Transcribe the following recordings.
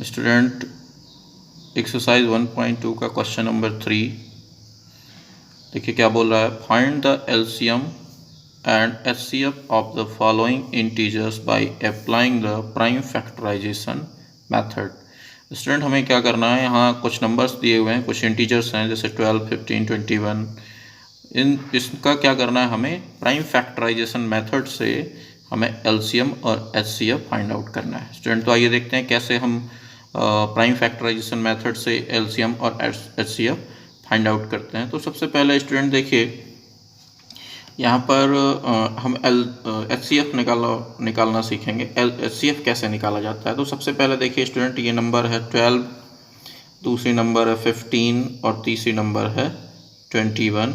Student exercise 1.2 का question number 3 देखिए क्या बोल रहा है। Find the LCM and HCF of the following integers by applying the prime factorisation method. Student हमें क्या करना है, यहाँ कुछ नंबर्स दिए हुए हैं, कुछ इंटीजर्स हैं जैसे 12, 15, 21। इसका क्या करना है, हमें प्राइम फैक्टराइजेशन मेथड से हमें एलसीएम और एचसीएफ फाइंड आउट करना है। स्टूडेंट तो आइए देखते हैं कैसे हम प्राइम फैक्टराइजेशन मेथड से एलसीएम और एचसीएफ फाइंड आउट करते हैं। तो सबसे पहले स्टूडेंट देखिए यहाँ पर हम एचसीएफ निकालना सीखेंगे। एचसीएफ कैसे निकाला जाता है, तो सबसे पहले देखिए स्टूडेंट ये नंबर है 12, दूसरी नंबर है 15 और तीसरी नंबर है 21।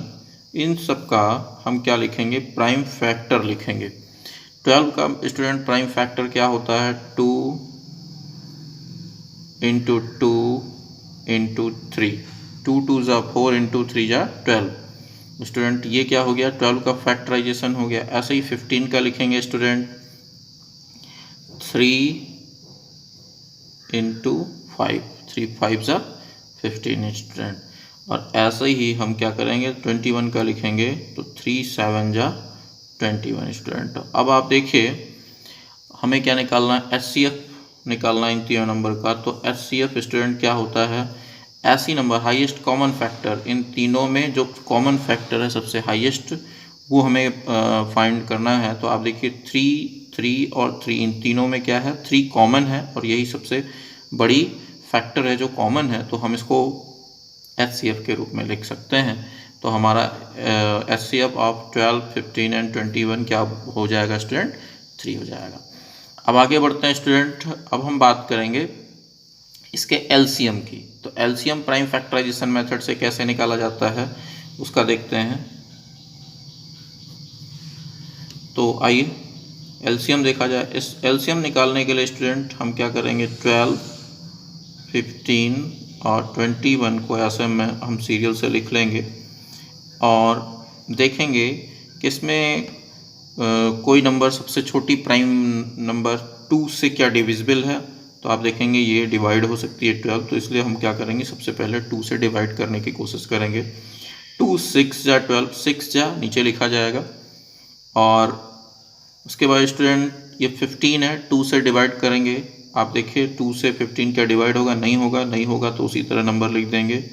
इन सब का हम क्या लिखेंगे, प्राइम फैक्टर लिखेंगे। 12 का स्टूडेंट प्राइम फैक्टर क्या होता है, 2 इंटू 2 इंटू 3, 2 2 जा 4 इंटू 3 जा 12। स्टूडेंट ये क्या हो गया, 12 का फैक्टराइजेशन हो गया। ऐसे ही 15 का लिखेंगे स्टूडेंट 3 इंटू 5, 3 5 जा 15 स्टूडेंट। और ऐसे ही हम क्या करेंगे, 21 का लिखेंगे तो 3 7 जा 21 स्टूडेंट। अब आप देखिए हमें क्या निकालना है, एचसीएफ निकालना है इन तीनों नंबर का। तो एचसीएफ स्टूडेंट क्या होता है, ऐसी नंबर हाईएस्ट कॉमन फैक्टर, इन तीनों में जो कॉमन फैक्टर है सबसे हाईएस्ट वो हमें फाइंड करना है। तो आप देखिए 3 3 और 3, इन तीनों में क्या है, 3 कॉमन है और यही सबसे बड़ी फैक्टर है जो कॉमन है, तो हम इसको एचसीएफ के रूप में लिख सकते हैं। तो हमारा एचसीएफ ऑफ 12, 15 एंड 21 क्या हो जाएगा स्टूडेंट, 3 हो जाएगा। अब आगे बढ़ते हैं स्टूडेंट, अब हम बात करेंगे इसके एलसीएम की। तो एलसीएम प्राइम फैक्टराइजेशन मेथड से कैसे निकाला जाता है उसका देखते हैं। तो आइए एलसीएम देखा जाए। इस एलसीएम निकालने के लिए स्टूडेंट हम क्या करेंगे, 12, 15 और 21 को ऐसे में हम सीरियल से लिख लेंगे और देखेंगे कि इसमें कोई नंबर सबसे छोटी प्राइम नंबर 2 से क्या डिविजिबल है। तो आप देखेंगे ये डिवाइड हो सकती है 12, तो इसलिए हम क्या करेंगे, सबसे पहले 2 से डिवाइड करने की कोशिश करेंगे। 2 6 जा 12, 6 जा नीचे लिखा जाएगा। और उसके बाद स्टूडेंट ये 15 है, 2 से डिवाइड करेंगे। आप देखिए 2 से 15 क्या डिवाइड होगा, नहीं होगा, नहीं होगा तो उसी तरह नंबर लिख देंगे।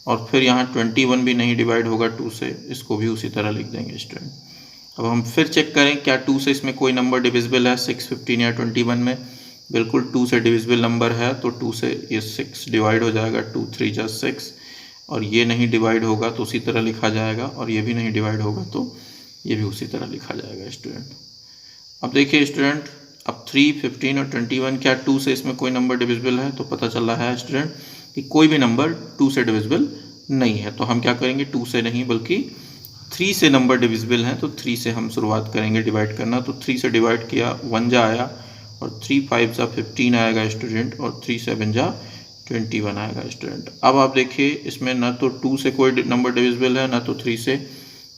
और फिर यहाँ 21 भी नहीं डिवाइड होगा 2 से, इसको भी उसी तरह लिख देंगे स्टूडेंट। अब हम फिर चेक करें क्या 2 से इसमें कोई नंबर डिविजिबल है, 6, 15 या 21 में। बिल्कुल 2 से डिविजिबल नंबर है, तो 2 से ये 6 डिवाइड हो जाएगा, 2 3 जा 6। और ये नहीं डिवाइड होगा तो उसी तरह लिखा जाएगा, और ये भी नहीं डिवाइड होगा तो ये भी उसी तरह लिखा जाएगा स्टूडेंट। अब देखिए स्टूडेंट, अब 3, 15 और 21 क्या 2 से इसमें कोई नंबर डिविजिबल है, तो पता चल रहा है स्टूडेंट कि कोई भी नंबर 2 से डिविजिबल नहीं है। तो हम क्या करेंगे, 2 से नहीं बल्कि 3 से नंबर डिविजिबल हैं, तो 3 से हम शुरुआत करेंगे डिवाइड करना। तो 3 से डिवाइड किया 1 जा आया, और 3 5 जा 15 आएगा स्टूडेंट, और 3 7 जा 21 आएगा स्टूडेंट। अब आप देखिए इसमें ना तो 2 से कोई नंबर डिविजिबल है ना तो 3 से।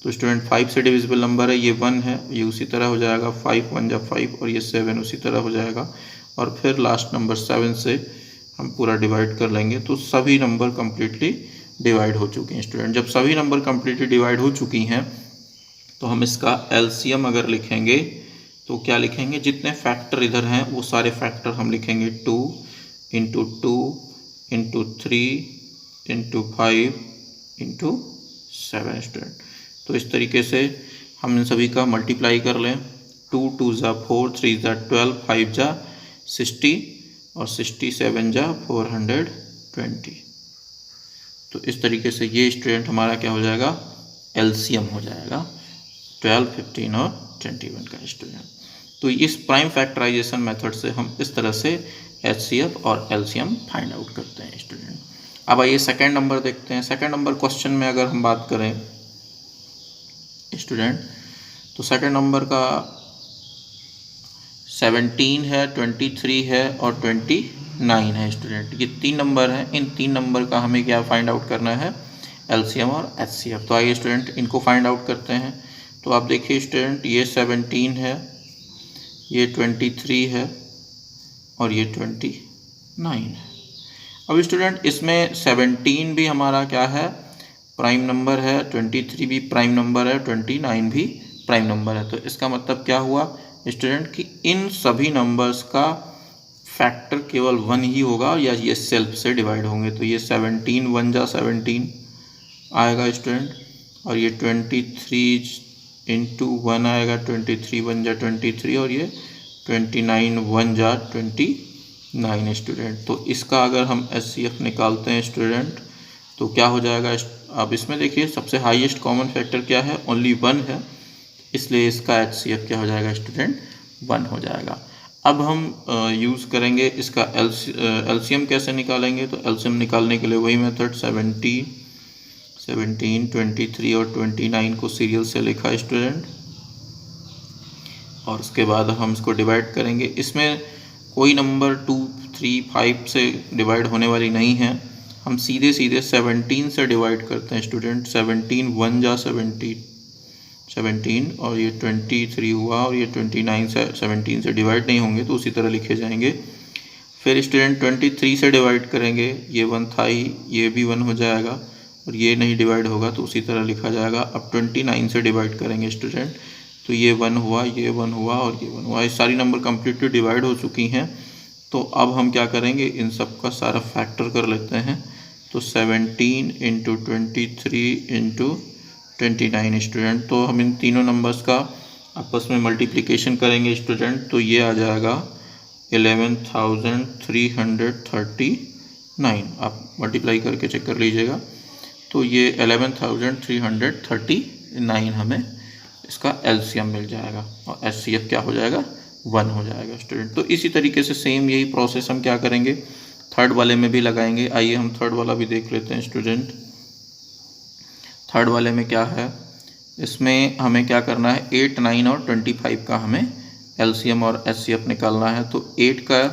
तो स्टूडेंट 5 से डिविजिबल नंबर है, ये 1 है, ये उसी तरह हो जाएगा, 5 1 जा 5, और ये 7 उसी तरह हो जाएगा। और फिर लास्ट नंबर 7 से हम पूरा डिवाइड कर लेंगे, तो सभी नंबर कम्प्लीटली डिवाइड हो चुके हैं स्टूडेंट। जब सभी नंबर कम्प्लीटली डिवाइड हो चुकी हैं तो हम इसका एलसीएम अगर लिखेंगे तो क्या लिखेंगे, जितने फैक्टर इधर हैं वो सारे फैक्टर हम लिखेंगे 2 into 2 into 3 into 5 into 7 student. तो इस तरीके से हम इन सभी का मल्टीप्लाई कर लें। 2 2 जा 4, 3 जा 12, 5 जा 60 और 67 जा 420। तो इस तरीके से ये स्टूडेंट हमारा क्या हो जाएगा, एलसीएम हो जाएगा 12, 15 और 21 का स्टूडेंट। तो इस प्राइम फैक्टराइजेशन मेथड से हम इस तरह से एचसीएफ और एलसीएम फाइंड आउट करते हैं स्टूडेंट। अब आइए सेकेंड नंबर देखते हैं। सेकेंड नंबर क्वेश्चन में अगर हम बात करें स्टूडेंट, तो सेकेंड नंबर का 17 है, 23 है और 29 है स्टूडेंट। ये 3 नंबर हैं, इन 3 नंबर का हमें क्या फाइंड आउट करना है, एलसीएम और एचसीएफ। तो आइए स्टूडेंट इनको फाइंड आउट करते हैं। तो आप देखिए स्टूडेंट ये 17 है, ये 23 है और ये 29 9। अब स्टूडेंट इसमें 17 भी हमारा क्या है, प्राइम नंबर है, 23 भी प्राइम नंबर है, 29 भी प्राइम नंबर है। तो इसका मतलब क्या हुआ स्टूडेंट कि इन सभी नंबर्स का फैक्टर केवल 1 ही होगा या ये सेल्फ से डिवाइड होंगे। तो ये 17 1 जा 17 आएगा स्टूडेंट, और ये 23 इंटू 1 आएगा, 23 1 जा 23, और ये 29 1 जा 29 स्टूडेंट। तो इसका अगर हम HCF निकालते हैं स्टूडेंट तो क्या हो जाएगा। अब इसमें देखिए सबसे हाईएस्ट कॉमन फैक्टर क्या है, ओनली 1 है, इसलिए इसका HCF क्या हो जाएगा स्टूडेंट, 1 हो जाएगा। अब हम यूज़ करेंगे इसका LCM कैसे निकालेंगे। तो LCM निकालने के लिए वही मेथड 17, 23 और 29 को सीरियल से लिखा स्टूडेंट, और उसके बाद हम इसको डिवाइड करेंगे। इसमें कोई नंबर 2 3 5 से डिवाइड होने वाली नहीं है, हम सीधे 17 से डिवाइड करते हैं स्टूडेंट। 17 1 जा 17 और ये 23 हुआ, और ये 29 से 17 से डिवाइड नहीं होंगे तो उसी तरह लिखे जाएंगे। फिर स्टूडेंट 23 से डिवाइड करेंगे, ये 1 था ही, ये भी 1 हो जाएगा, और ये नहीं डिवाइड होगा तो उसी तरह लिखा जाएगा। अब 29 से डिवाइड करेंगे स्टूडेंट, तो ये 1 हुआ, ये 1 हुआ, और ये 1 हुआ। ये सारी नंबर कम्प्लीटली डिवाइड हो चुकी हैं। तो अब हम क्या करेंगे, इन सब का सारा फैक्टर कर लेते हैं। तो 17 इंटू 23 इंटू 29 स्टूडेंट। तो हम इन तीनों नंबर्स का आपस में मल्टीप्लिकेशन करेंगे स्टूडेंट, तो ये आ जाएगा 11,339। आप मल्टीप्लाई करके चेक कर लीजिएगा। तो ये 11,339 हमें इसका LCM मिल जाएगा, और HCF क्या हो जाएगा, 1 हो जाएगा स्टूडेंट। तो इसी तरीके से सेम यही प्रोसेस हम क्या करेंगे, थर्ड वाले में भी लगाएंगे। आइए हम थर्ड वाला भी देख लेते हैं स्टूडेंट। थर्ड वाले में क्या है, इसमें हमें क्या करना है, 8 9 और 25 का हमें LCM और HCF निकालना है। तो 8 का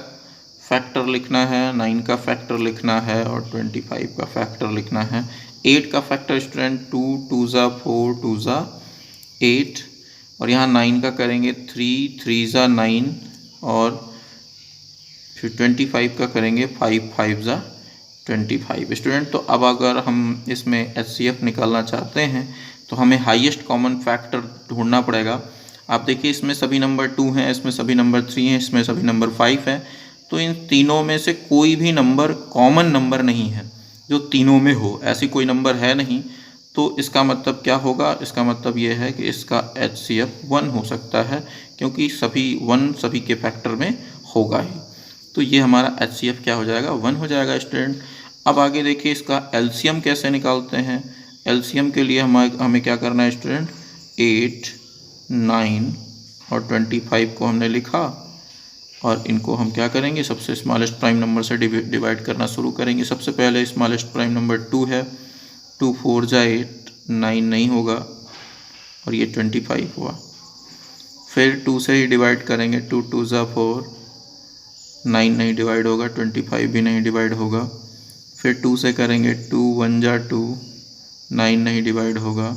फैक्टर लिखना है, 9 का फैक्टर लिखना है, और 25 का फैक्टर लिखना है। 8 का फैक्टर स्टूडेंट 2 2 जा 4 2 जा 8, और यहाँ 9 का करेंगे 3 3 जा 9, और फिर 25 का करेंगे 5 5 जा 25 स्टूडेंट। तो अब अगर हम इसमें HCF निकालना चाहते हैं तो हमें हाईएस्ट कॉमन फैक्टर ढूंढना पड़ेगा। आप देखिए इसमें सभी नंबर 2 हैं, इसमें सभी नंबर 3 हैं, इसमें सभी नंबर 5 हैं। तो इन तीनों में से कोई भी नंबर कॉमन नंबर नहीं है जो तीनों में हो, ऐसी कोई नंबर है नहीं। तो इसका मतलब क्या होगा, इसका मतलब ये है कि इसका HCF 1 हो सकता है, क्योंकि सभी 1 सभी के फैक्टर में होगा ही। तो ये हमारा HCF क्या हो जाएगा, 1 हो जाएगा स्टूडेंट। अब आगे देखिए इसका LCM कैसे निकालते हैं। LCM के लिए हमें क्या करना है स्टूडेंट, 8 9 और 25 को हमने लिखा, और इनको हम क्या करेंगे, सबसे स्मॉलेस्ट प्राइम नंबर से डिवाइड करना शुरू करेंगे। सबसे पहले स्मॉलेस्ट प्राइम नंबर 2 है, 2 4 जा 8, 9 नहीं होगा, और ये 25 हुआ। फिर 2 से ही डिवाइड करेंगे, 2 2 जा 4, 9 नहीं डिवाइड होगा, 25 भी नहीं डिवाइड होगा। फिर 2 से करेंगे, 2 1 जा 2, 9 नहीं डिवाइड होगा।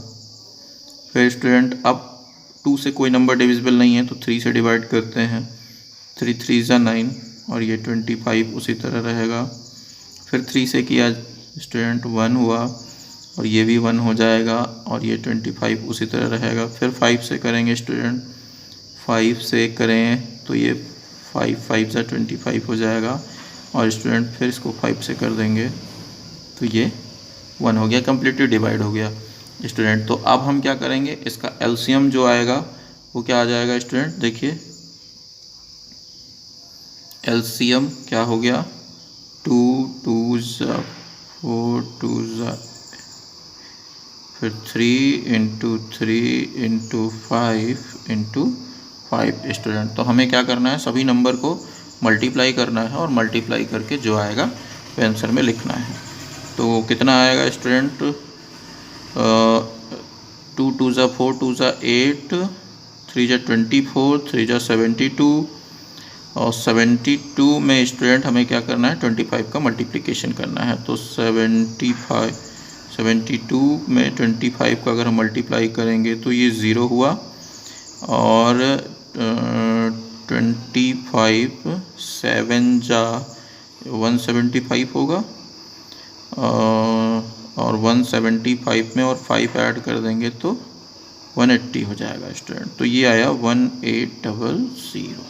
फिर स्टूडेंट अब 2 से कोई नंबर डिविजिबल नहीं है तो 3 से डिवाइड करते हैं, 3 3 जा 9, और ये 25 उसी तरह रहेगा। फिर 3 से किया स्टूडेंट 1 हुआ, और ये भी 1 हो जाएगा, और ये 25 उसी तरह रहेगा। फिर 5 से करेंगे स्टूडेंट, 5 से करें तो ये 5 5 जा 25 हो जाएगा, और स्टूडेंट फिर इसको 5 से कर देंगे तो ये 1 हो गया, कम्प्लीटली डिवाइड हो गया स्टूडेंट। तो अब हम क्या करेंगे, इसका LCM जो आएगा वो क्या आ जाएगा स्टूडेंट, देखिए LCM क्या हो गया, 2 2 जा 4 2 जा, फिर 3 इंटू 3 इंटू 5 इंटू 5 स्टूडेंट। तो हमें क्या करना है, सभी नंबर को मल्टीप्लाई करना है, और मल्टीप्लाई करके जो आएगा वो आंसर में लिखना है। तो कितना आएगा स्टूडेंट, 2 2 जा 4 2 जा 8, 3 जा 24, 3 जा 72, और 72 में स्टूडेंट हमें क्या करना है, 25 का मल्टीप्लिकेशन करना है। तो 72 में 25 का अगर हम मल्टीप्लाई करेंगे तो ये 0 हुआ, और 25 7 जा 175 होगा, और 175 में और 5 ऐड कर देंगे तो 180 हो जाएगा स्टूडेंट। तो ये आया 1800,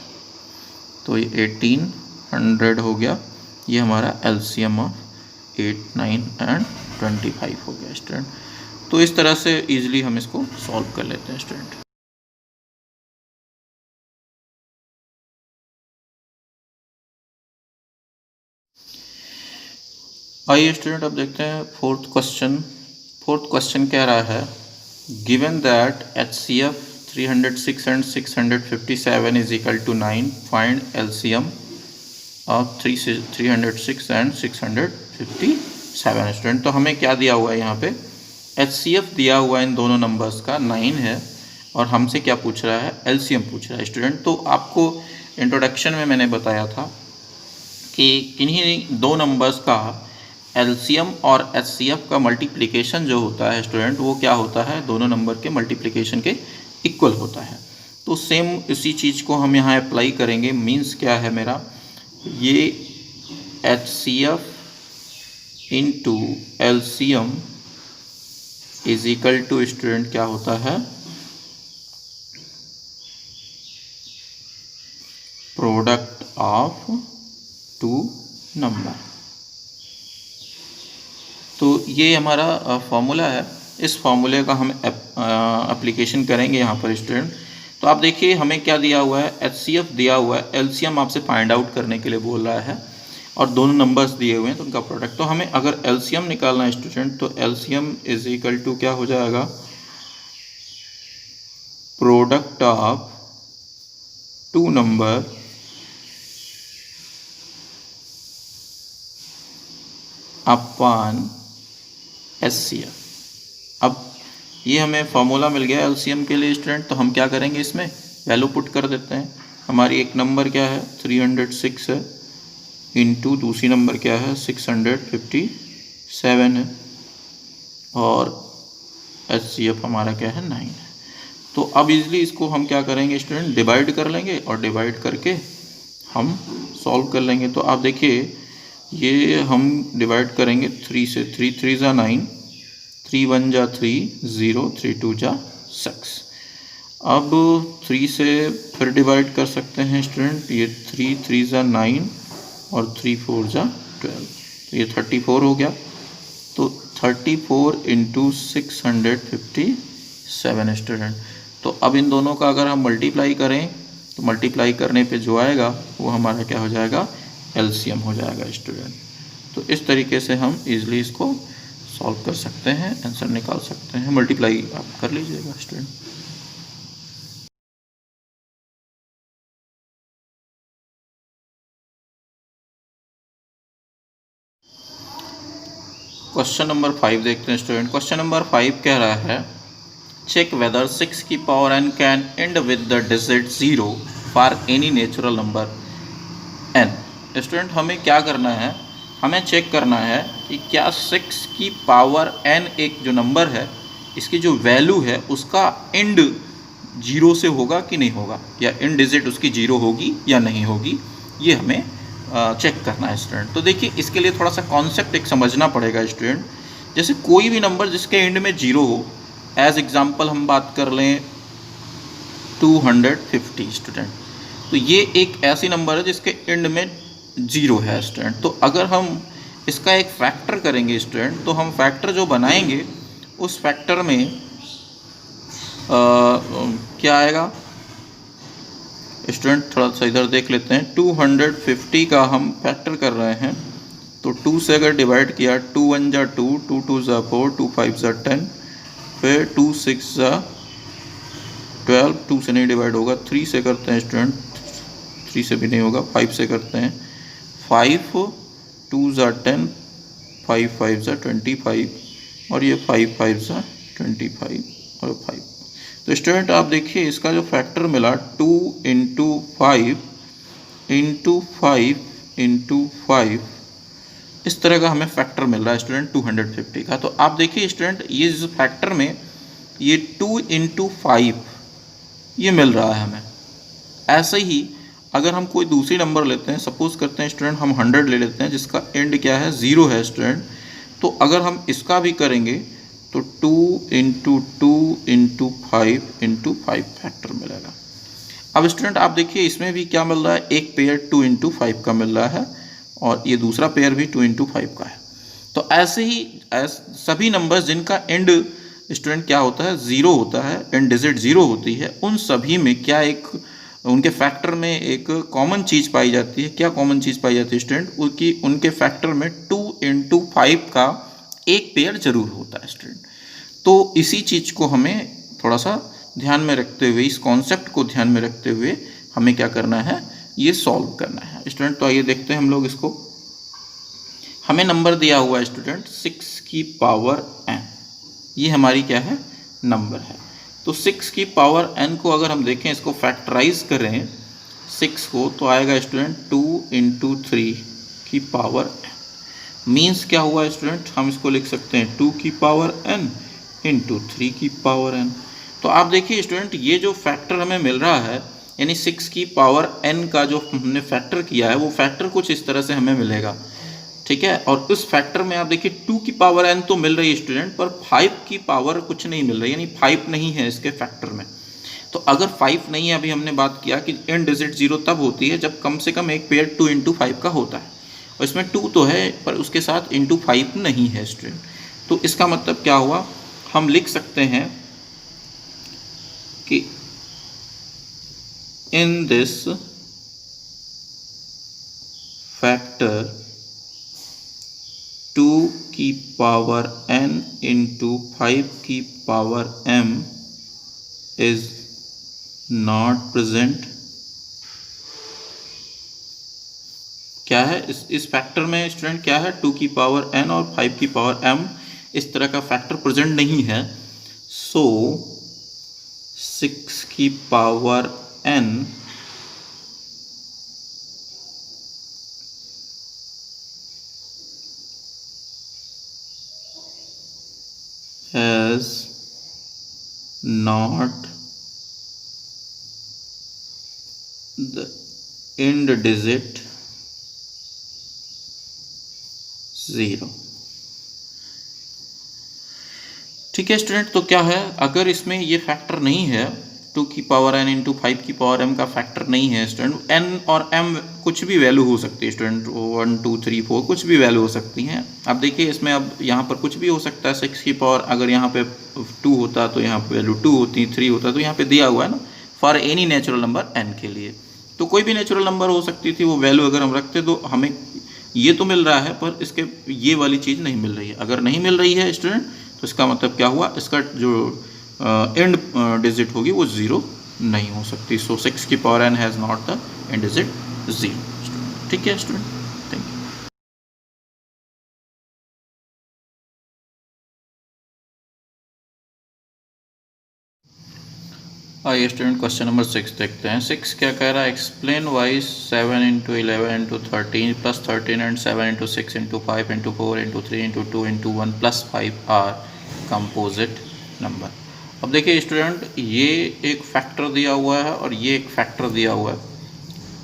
तो ये 1800 हो गया। ये हमारा एलसीएम ऑफ 8, 9 एंड 25 हो गया स्टूडेंट। तो इस तरह से इजीली हम इसको सॉल्व कर लेते हैं स्टूडेंट। आइए स्टूडेंट अब देखते हैं फोर्थ क्वेश्चन कह रहा है given that HCF 306 and 657 is equal to 9, find LCM of 306 and 657 student. तो हमें क्या दिया हुआ है यहाँ पे, HCF दिया हुआ है इन दोनों नंबर्स का 9 है, और हमसे क्या पूछ रहा है, LCM पूछ रहा है स्टूडेंट। तो आपको इंट्रोडक्शन में मैंने बताया था कि किन्हीं दो नंबर्स का LCM और HCF का मल्टीप्लिकेशन जो होता है स्टूडेंट, वो क्या होता है, दोनों नंबर के मल्टीप्लिकेशन के इक्वल होता है। तो सेम इसी चीज़ को हम यहाँ अप्लाई करेंगे। मीन्स क्या है मेरा, ये HCF into LCM is equal to student क्या होता है, प्रोडक्ट ऑफ टू नंबर। तो ये हमारा फॉर्मूला है, इस फॉर्मूले का हम एप्लीकेशन करेंगे यहाँ पर स्टूडेंट। तो आप देखिए हमें क्या दिया हुआ है, HCF दिया हुआ है, LCM आपसे फाइंड आउट करने के लिए बोल रहा है, और दोनों नंबर्स दिए हुए हैं तो उनका प्रोडक्ट। तो हमें अगर LCM निकालना है स्टूडेंट, तो LCM इज इक्वल टू क्या हो जाएगा, product of two number upon HCF। अब ये हमें फॉर्मूला मिल गया LCM के लिए स्टूडेंट। तो हम क्या करेंगे, इसमें वैल्यू पुट कर देते हैं। हमारी एक नंबर क्या है 306 है, इंटू दूसरी नंबर क्या है 657 है, और HCF हमारा क्या है 9 है। तो अब इजली इसको हम क्या करेंगे स्टूडेंट, डिवाइड कर लेंगे, और डिवाइड करके हम सॉल्व कर लेंगे। तो आप देखिए ये हम डिवाइड करेंगे 3 से, 3 3 जा 9, 3 1 जा 3 0, 3 2 जा 6। अब 3 से फिर डिवाइड कर सकते हैं स्टूडेंट, ये 3 3 जा 9 और 3 4 जा 12, तो ये 34 हो गया। तो 34 इंटू 657 स्टूडेंट। तो अब इन दोनों का अगर हम मल्टीप्लाई करें, तो मल्टीप्लाई करने पे जो आएगा वो हमारा क्या हो जाएगा, LCM हो जाएगा स्टूडेंट। तो इस तरीके से हम इजीली इसको सॉल्व कर सकते हैं, आंसर निकाल सकते हैं। मल्टीप्लाई आप कर लीजिएगा स्टूडेंट। क्वेश्चन नंबर 5 देखते हैं स्टूडेंट। क्वेश्चन नंबर 5 कह रहा है चेक वेदर 6 की power n can and with the digit 0 for any natural number n। Student हमें क्या करना है, हमें चेक करना है कि क्या 6 की पावर n एक जो नंबर है, इसकी जो वैल्यू है उसका एंड 0 से होगा कि नहीं होगा, या एंड डिजिट उसकी 0 होगी या नहीं होगी, ये हमें चेक करना है स्टूडेंट। तो देखिए इसके लिए थोड़ा सा कॉन्सेप्ट एक समझना पड़ेगा स्टूडेंट। जैसे कोई भी नंबर जिसके एंड में 0 हो, एज एग्जाम्पल हम बात कर लें 250 स्टूडेंट, तो ये एक ऐसी नंबर है जिसके एंड में 0 है स्टूडेंट। तो अगर हम इसका एक फैक्टर करेंगे स्टूडेंट, तो हम फैक्टर जो बनाएंगे उस फैक्टर में क्या आएगा स्टूडेंट, थोड़ा सा इधर देख लेते हैं। 250 का हम फैक्टर कर रहे हैं, तो 2 से अगर डिवाइड किया, 2 1 जा 2, 2 2 जा 4, 2 5 जा 10, फिर 2 6 जा 12, 2 से नहीं डिवाइड होगा। 3 से करते हैं स्टूडेंट, 3 से भी नहीं होगा। 5 से करते हैं, 5 2 जा 10, 5 5 जा 25, और ये 5 5 जा 25 और 5। तो स्टूडेंट आप देखिए इसका जो फैक्टर मिला 2 इंटू 5 इंटू 5 इंटू 5, इस तरह का हमें फैक्टर मिल रहा है स्टूडेंट 250 का। तो आप देखिए स्टूडेंट ये इस फैक्टर में ये 2 इंटू 5 ये मिल रहा है हमें। ऐसे ही अगर हम कोई दूसरी नंबर लेते हैं, सपोज करते हैं स्टूडेंट हम 100 ले लेते हैं जिसका एंड क्या है 0 है स्टूडेंट, तो अगर हम इसका भी करेंगे तो 2 इंटू 2 इंटू 5 फैक्टर मिलेगा। अब स्टूडेंट आप देखिए इसमें भी क्या मिल रहा है, एक पेयर 2 इंटू 5 का मिल रहा है और ये दूसरा पेयर भी 2 इंटू 5 का है। तो ऐसे ही सभी नंबर्स जिनका एंड स्टूडेंट क्या होता है 0 होता है, एंड डिजिट 0 होती है, उन सभी में क्या एक उनके फैक्टर में एक कॉमन चीज़ पाई जाती है। क्या कॉमन चीज़ पाई जाती है स्टूडेंट, उनके फैक्टर में 2 इंटू 5 का एक पेयर जरूर होता है स्टूडेंट। तो इसी चीज़ को हमें थोड़ा सा ध्यान में रखते हुए, इस कॉन्सेप्ट को ध्यान में रखते हुए हमें क्या करना है, ये सॉल्व करना है स्टूडेंट। तो आइए देखते हैं हम लोग इसको। हमें नंबर दिया हुआ है स्टूडेंट 6 की पावर n, ये हमारी क्या है नंबर है। तो 6 की पावर n को अगर हम देखें, इसको फैक्टराइज करें 6 को, तो आएगा स्टूडेंट 2 इंटू 3 की पावर n। मीन्स क्या हुआ स्टूडेंट, हम इसको लिख सकते हैं 2 की पावर n इंटू 3 की पावर n। तो आप देखिए स्टूडेंट ये जो फैक्टर हमें मिल रहा है, यानी 6 की पावर n का जो हमने फैक्टर किया है वो फैक्टर कुछ इस तरह से हमें मिलेगा, ठीक है। और उस फैक्टर में आप देखिए 2 की पावर n तो मिल रही है स्टूडेंट, पर 5 की पावर कुछ नहीं मिल रही, यानी 5 नहीं है इसके फैक्टर में। तो अगर 5 नहीं है, अभी हमने बात किया कि एंड डिजिट 0 तब होती है जब कम से कम एक पेयर 2 इंटू 5 का होता है, और इसमें 2 तो है पर उसके साथ इंटू 5 नहीं है स्टूडेंट। तो इसका मतलब क्या हुआ, हम लिख सकते हैं कि इन दिस फैक्टर 2 की पावर n इंटू 5 की power m is not present. क्या है इस फैक्टर में स्टूडेंट, क्या है 2 की पावर n और 5 की पावर m, इस तरह का फैक्टर प्रेजेंट नहीं है। सो 6 की power n has not the end digit 0। ठीक है स्टूडेंट, तो क्या है, अगर इसमें ये फैक्टर नहीं है 2 की पावर n इंटू 5 की पावर m का फैक्टर नहीं है स्टूडेंट, n और m कुछ भी वैल्यू हो सकती है स्टूडेंट, 1 2 3 4 कुछ भी वैल्यू हो सकती हैं। अब देखिए इसमें अब यहाँ पर कुछ भी हो सकता है। 6 की पावर अगर यहाँ पे 2 होता तो यहाँ पे वैल्यू 2 होती, 3 होता, तो यहाँ पे दिया हुआ है ना for any natural number n के लिए, तो कोई भी नेचुरल नंबर हो सकती थी, वो वैल्यू अगर हम रखते तो हमें ये तो मिल रहा है पर इसके ये वाली चीज़ नहीं मिल रही है। अगर नहीं मिल रही है स्टूडेंट तो इसका मतलब क्या हुआ, इसका जो एंड डिजिट होगी वो 0 नहीं हो सकती। सो 6 की power n has not the end digit 0 student. ठीक है स्टूडेंट, थैंक यू। आइए स्टूडेंट क्वेश्चन नंबर 6 देखते हैं। 6 क्या कह रहा है, explain why 7 into 11 into 13 plus 13 and 7 into 6 into 5 into 4 into 3 into 2 into 1 plus 5 are composite number. अब देखिए स्टूडेंट ये एक फैक्टर दिया हुआ है और ये एक फैक्टर दिया हुआ है।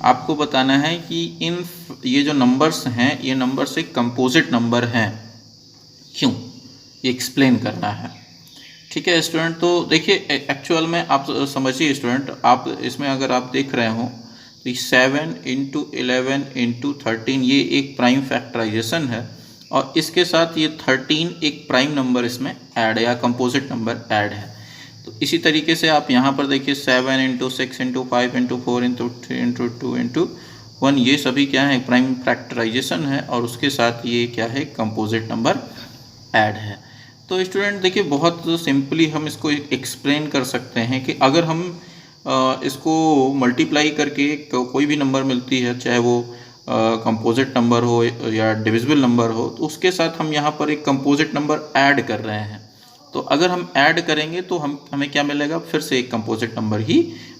आपको बताना है कि ये जो नंबर्स हैं ये नंबर्स एक कंपोजिट नंबर हैं, क्यों, ये एक्सप्लेन करना है। ठीक है स्टूडेंट, तो देखिए एक्चुअल में आप समझिए स्टूडेंट, आप इसमें अगर आप देख रहे हो तो 7 इंटू 11 इंटू 13 ये एक प्राइम फैक्टराइजेशन है और इसके साथ ये 13 एक प्राइम नंबर इसमें ऐड है या कंपोजिट नंबर ऐड है। तो इसी तरीके से आप यहाँ पर देखिए 7 into 6 into 5 into 4 into 3 into 2 into 1 ये सभी क्या है प्राइम फैक्टराइजेशन है और उसके साथ ये क्या है कंपोजिट नंबर ऐड है। तो स्टूडेंट देखिए बहुत सिंपली हम इसको एक्सप्लेन कर सकते हैं कि अगर हम इसको मल्टीप्लाई करके कोई भी नंबर मिलती है, चाहे वो कंपोजिट नंबर हो या डिविजिबल नंबर हो, तो उसके साथ हम यहाँ पर एक कंपोजिट नंबर ऐड कर रहे हैं। तो अगर हम ऐड करेंगे तो हमें क्या मिलेगा, फिर से एक कंपोजिट नंबर ही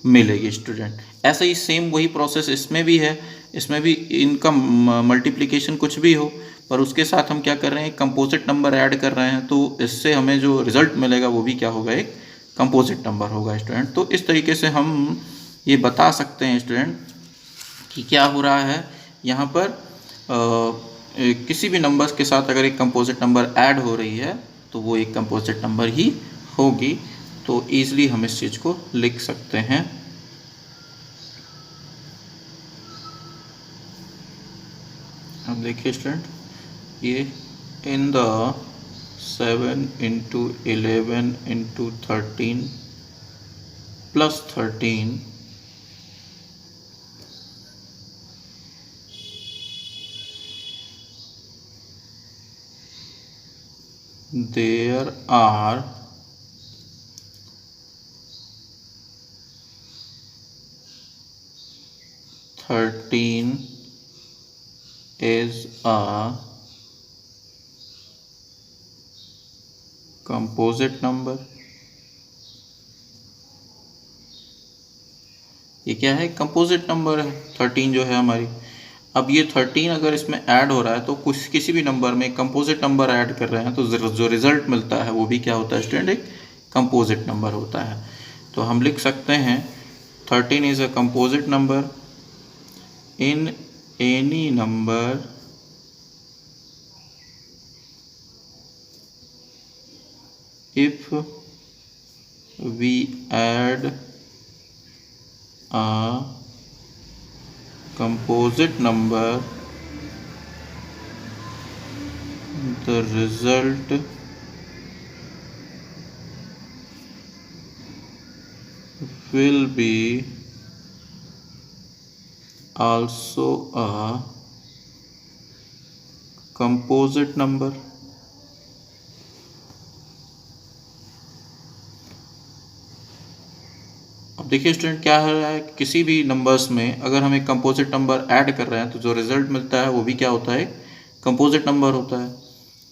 मिलेगी स्टूडेंट। ऐसा ही सेम वही प्रोसेस इसमें भी है, इसमें भी इनका मल्टीप्लिकेशन कुछ भी हो पर उसके साथ हम क्या कर रहे हैं कंपोजिट नंबर ऐड कर रहे हैं, तो इससे हमें जो रिजल्ट मिलेगा वो भी क्या होगा, एक कंपोजिट नंबर होगा स्टूडेंट। तो इस तरीके से हम ये बता सकते हैं स्टूडेंट कि क्या हो रहा है यहाँ पर किसी भी नंबर्स के साथ अगर एक कंपोजिट नंबर ऐड हो रही है तो वो एक कंपोजिट नंबर ही होगी। तो ईजिली हम इस चीज़ को लिख सकते हैं। अब देखिए स्टूडेंट, ये in the 7 × 11 × 13 + 13 there are 13 is a composite number। ये क्या है? कंपोजिट नंबर है 13 जो है हमारी। अब ये 13 अगर इसमें ऐड हो रहा है तो कुछ किसी भी नंबर में कंपोजिट नंबर ऐड कर रहे हैं तो जो रिजल्ट मिलता है वो भी क्या होता है स्टूडेंट? एक कंपोजिट नंबर होता है। तो हम लिख सकते हैं 13 is a composite number in any number if we add a composite number the result will be also a composite number। अब देखिए स्टूडेंट क्या हो रहा है, किसी भी नंबर्स में अगर हम एक कंपोजिट नंबर ऐड कर रहे हैं तो जो रिजल्ट मिलता है वो भी क्या होता है? कंपोजिट नंबर होता है।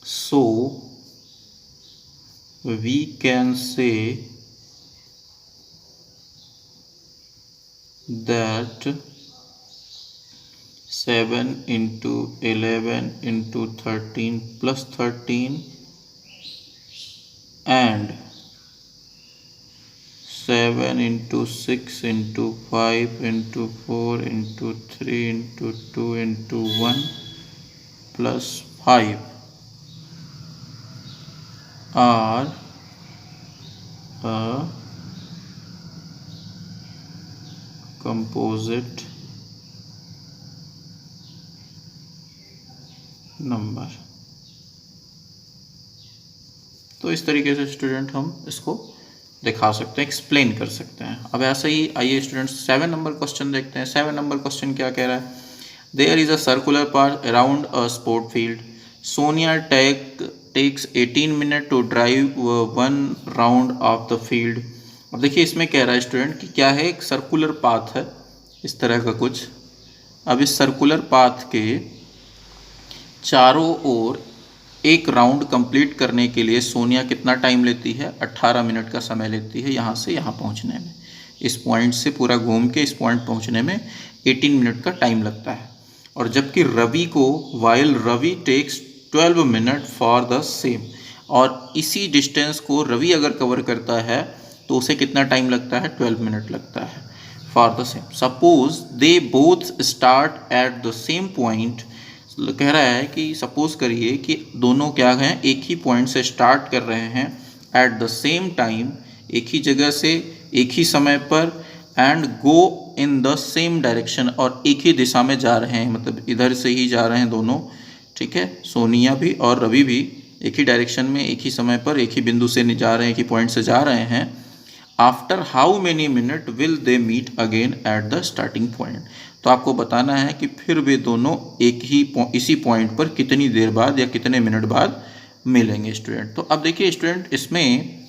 So we can say that 7 × 11 × 13 + 13 and 7 × 6 × 5 × 4 × 3 × 2 × 1 + 5 are a composite number. तो इस तरीके से स्टूडेंट हम इसको दिखा सकते हैं, एक्सप्लेन कर सकते हैं। अब ऐसे ही आइए स्टूडेंट्स 7 नंबर क्वेश्चन देखते हैं। 7 नंबर क्वेश्चन क्या कह रहा है? There is a circular path around a sport field. Sonia takes 18 minute to drive 1 round of the field. अब देखिए इसमें कह रहा है स्टूडेंट कि क्या है, एक सर्कुलर पाथ है इस तरह का कुछ। अब इस सर्कुलर पाथ के चारों ओर एक राउंड कंप्लीट करने के लिए सोनिया कितना टाइम लेती है? 18 मिनट का समय लेती है यहाँ से यहाँ पहुँचने में। इस पॉइंट से पूरा घूम के इस पॉइंट पहुँचने में 18 मिनट का टाइम लगता है। और जबकि रवि को while Ravi takes 12 minute for the same, और इसी डिस्टेंस को रवि अगर कवर करता है तो उसे कितना टाइम लगता है? 12 मिनट लगता है for the same. Suppose they both start at the same point. कह रहा है कि सपोज करिए कि दोनों क्या हैं, एक ही पॉइंट से स्टार्ट कर रहे हैं एट द सेम टाइम, एक ही जगह से एक ही समय पर, and go in the same direction, और एक ही दिशा में जा रहे हैं, मतलब इधर से ही जा रहे हैं दोनों। ठीक है, सोनिया भी और रवि भी एक ही डायरेक्शन में एक ही समय पर एक ही बिंदु से जा रहे हैं, एक ही पॉइंट से जा रहे हैं। After how many minute will they meet again at the starting point. तो आपको बताना है कि फिर वे दोनों एक ही इसी पॉइंट पर कितनी देर बाद या कितने मिनट बाद मिलेंगे स्टूडेंट। तो अब देखिए स्टूडेंट, इसमें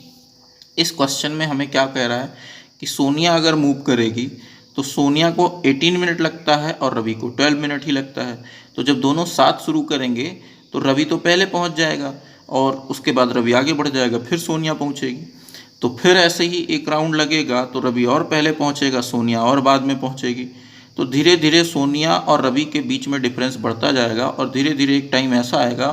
इस क्वेश्चन में हमें क्या कह रहा है कि सोनिया अगर मूव करेगी तो सोनिया को 18 मिनट लगता है और रवि को 12 मिनट ही लगता है। तो जब दोनों साथ शुरू करेंगे तो रवि तो पहले पहुंच जाएगा और उसके बाद रवि आगे बढ़ जाएगा, फिर सोनिया पहुंचेगी। तो फिर ऐसे ही एक राउंड लगेगा तो रवि और पहले पहुंचेगा, सोनिया और बाद में पहुंचेगी। तो धीरे धीरे सोनिया और रवि के बीच में डिफरेंस बढ़ता जाएगा और धीरे धीरे एक टाइम ऐसा आएगा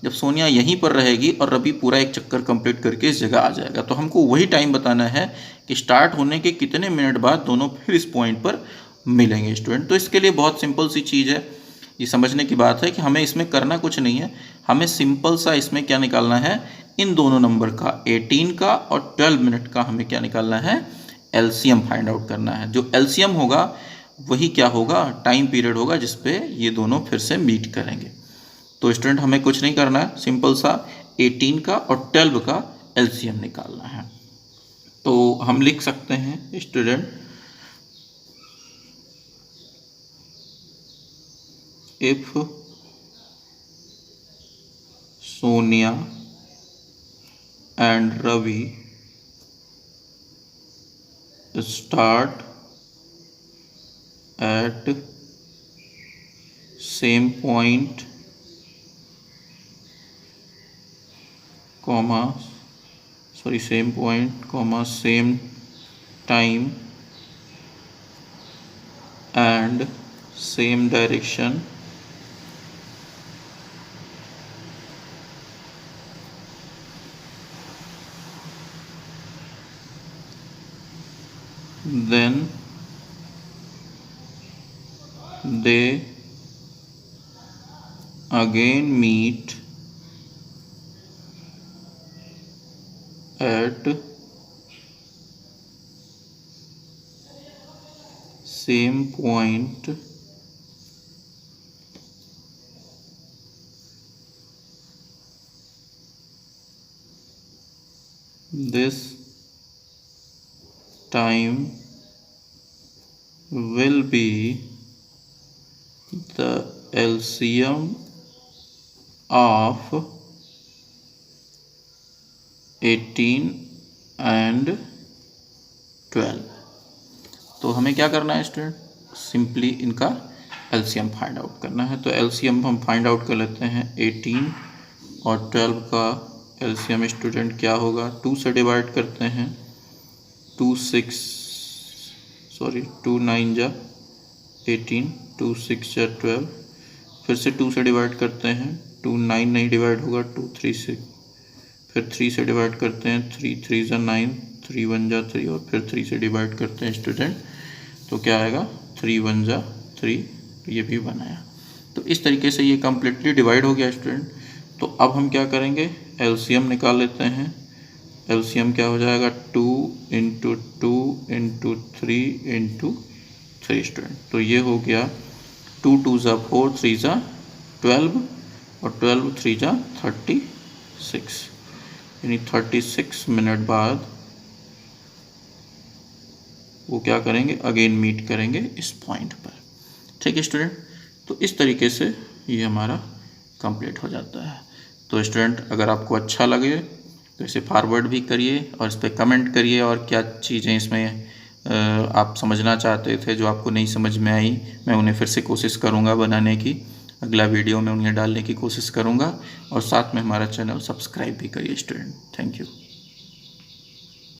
जब सोनिया यहीं पर रहेगी और रवि पूरा एक चक्कर कंप्लीट करके इस जगह आ जाएगा। तो हमको वही टाइम बताना है कि स्टार्ट होने के कितने मिनट बाद दोनों फिर इस पॉइंट पर मिलेंगे स्टूडेंट। तो इसके लिए बहुत सिंपल सी चीज़ है, ये समझने की बात है कि हमें इसमें करना कुछ नहीं है, हमें सिंपल सा इसमें क्या निकालना है, इन दोनों नंबर का 18 का और 12 मिनट का हमें क्या निकालना है, एलसीएम फाइंड आउट करना है। जो एलसीएम होगा वही क्या होगा, टाइम पीरियड होगा जिसपे ये दोनों फिर से मीट करेंगे। तो स्टूडेंट हमें कुछ नहीं करना है, सिंपल सा 18 का और 12 का एलसीएम निकालना है। तो हम लिख सकते हैं student, if Sonia and Ravi start at same point, same point, same time and same direction, then they again meet at same point this time will be the LCM of 18 and 12। तो हमें क्या करना है स्टूडेंट, सिंपली इनका LCM find out करना है। तो LCM हम फाइंड आउट कर लेते हैं, 18 और 12 का एलसीएम स्टूडेंट क्या होगा, 2 से डिवाइड करते हैं, 2 9 जा 18, 2 6 जा 12, फिर से 2 से डिवाइड करते हैं, 2 9 नहीं डिवाइड होगा, 2 3 6, फिर 3 से डिवाइड करते हैं, 3 3 जा 9, 3 1 जा 3 और फिर 3 से डिवाइड करते हैं स्टूडेंट, तो क्या आएगा 3 1 जा 3, ये भी 1 आया। तो इस तरीके से ये कम्प्लीटली डिवाइड हो गया स्टूडेंट। तो अब हम क्या करेंगे, एलसीएम निकाल लेते हैं। एलसीएम क्या हो जाएगा, 2 × 2 × 3 × 3 स्टूडेंट। तो ये हो गया 2 2 जा 4, 3 जा 12 और 12 3 जा 36, यानी 36 मिनट बाद वो क्या करेंगे, अगेन मीट करेंगे इस पॉइंट पर। ठीक है स्टूडेंट, तो इस तरीके से ये हमारा कंप्लीट हो जाता है। तो स्टूडेंट अगर आपको अच्छा लगे तो इसे फॉरवर्ड भी करिए और इस पर कमेंट करिए, और क्या चीज़ें इसमें आप समझना चाहते थे जो आपको नहीं समझ में आई, मैं उन्हें फिर से कोशिश करूँगा बनाने की, अगला वीडियो में उन्हें डालने की कोशिश करूँगा। और साथ में हमारा चैनल सब्सक्राइब भी करिए स्टूडेंट। Thank you.